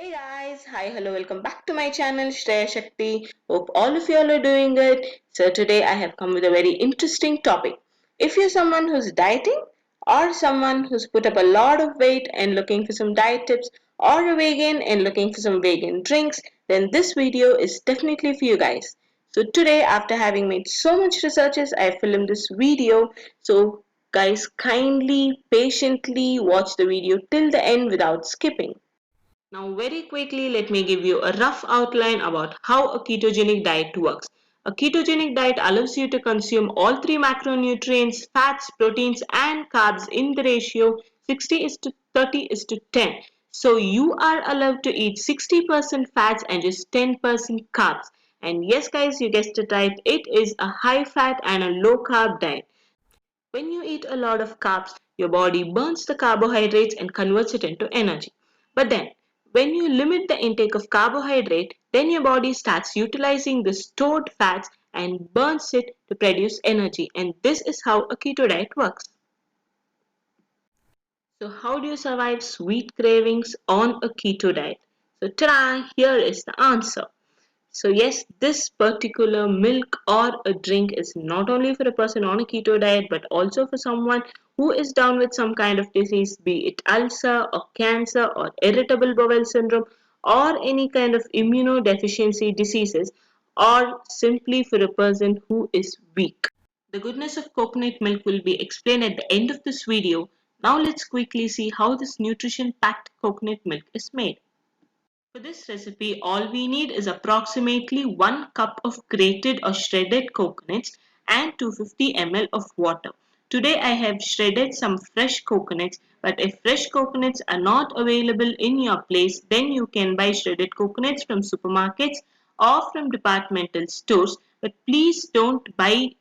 Hey guys, hi, hello, welcome back to my channel Shreya Shakti. Hope all of you all are doing good. So today I have come with a very interesting topic. If you're someone who's dieting or someone who's put up a lot of weight and looking for some diet tips or a vegan and looking for some vegan drinks, then this video is definitely for you guys. So today after having made so much researches, I filmed this video. So guys kindly patiently watch the video till the end without skipping. Now, very quickly, let me give you a rough outline about how a ketogenic diet works. A ketogenic diet allows you to consume all three macronutrients, fats, proteins, and carbs in the ratio 60 is to 30 is to 10. So, you are allowed to eat 60% fats and just 10% carbs. And yes, guys, you guessed it right, it is a high fat and a low carb diet. When you eat a lot of carbs, your body burns the carbohydrates and converts it into energy. But then, when you limit the intake of carbohydrate, then your body starts utilizing the stored fats and burns it to produce energy. And this is how a keto diet works. So, how do you survive sweet cravings on a keto diet? So, ta-da, here is the answer. So yes, this particular milk or a drink is not only for a person on a keto diet but also for someone who is down with some kind of disease, be it ulcer or cancer or irritable bowel syndrome or any kind of immunodeficiency diseases, or simply for a person who is weak. The goodness of coconut milk will be explained at the end of this video. Now let's quickly see how this nutrition packed coconut milk is made. For this recipe, all we need is approximately 1 cup of grated or shredded coconuts and 250 ml of water. Today I have shredded some fresh coconuts, but if fresh coconuts are not available in your place, then you can buy shredded coconuts from supermarkets or from departmental stores. But please don't buy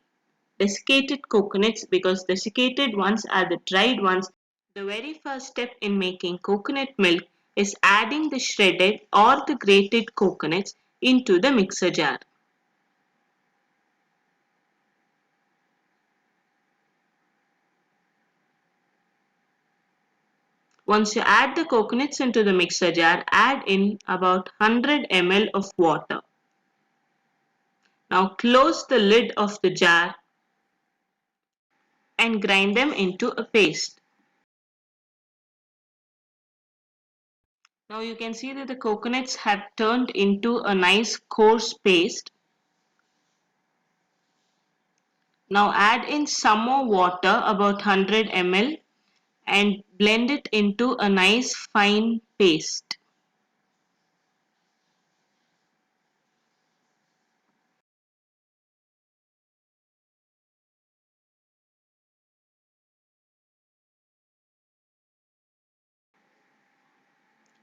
desiccated coconuts because desiccated ones are the dried ones. The very first step in making coconut milk is adding the shredded or the grated coconuts into the mixer jar. Once you add the coconuts into the mixer jar, add in about 100 ml of water. Now close the lid of the jar and grind them into a paste. Now you can see that the coconuts have turned into a nice coarse paste. Now add in some more water, about 100 ml, and blend it into a nice fine paste.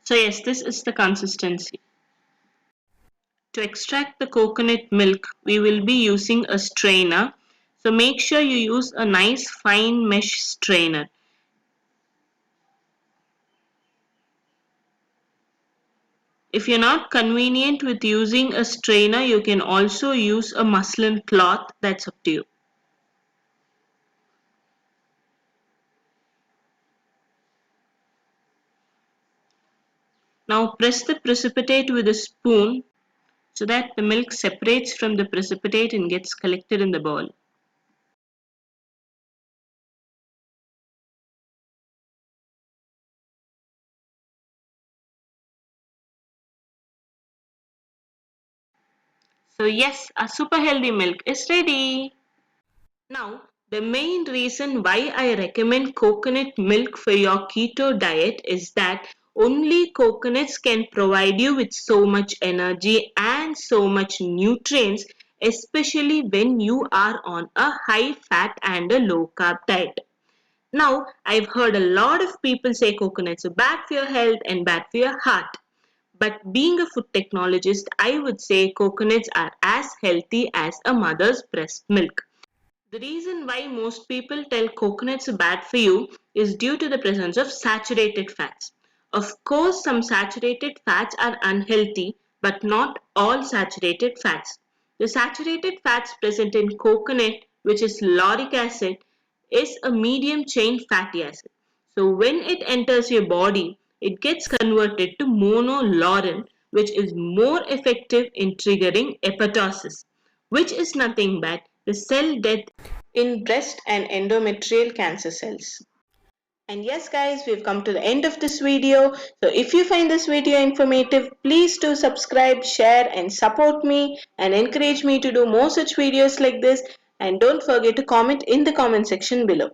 So yes, this is the consistency. To extract the coconut milk, we will be using a strainer. So make sure you use a nice fine mesh strainer. If you're not convenient with using a strainer, you can also use a muslin cloth. That's up to you. Now press the precipitate with a spoon so that the milk separates from the precipitate and gets collected in the bowl. So yes, a super healthy milk is ready. Now, the main reason why I recommend coconut milk for your keto diet is that only coconuts can provide you with so much energy and so much nutrients, especially when you are on a high fat and a low carb diet. Now, I've heard a lot of people say coconuts are bad for your health and bad for your heart. But being a food technologist, I would say coconuts are as healthy as a mother's breast milk. The reason why most people tell coconuts are bad for you is due to the presence of saturated fats. Of course, some saturated fats are unhealthy, but not all saturated fats. The saturated fats present in coconut, which is lauric acid, is a medium chain fatty acid. So when it enters your body, it gets converted to monolaurin, which is more effective in triggering apoptosis, which is nothing but the cell death in breast and endometrial cancer cells. And yes guys, we've come to the end of this video. So if you find this video informative, please do subscribe, share and support me and encourage me to do more such videos like this. And don't forget to comment in the comment section below.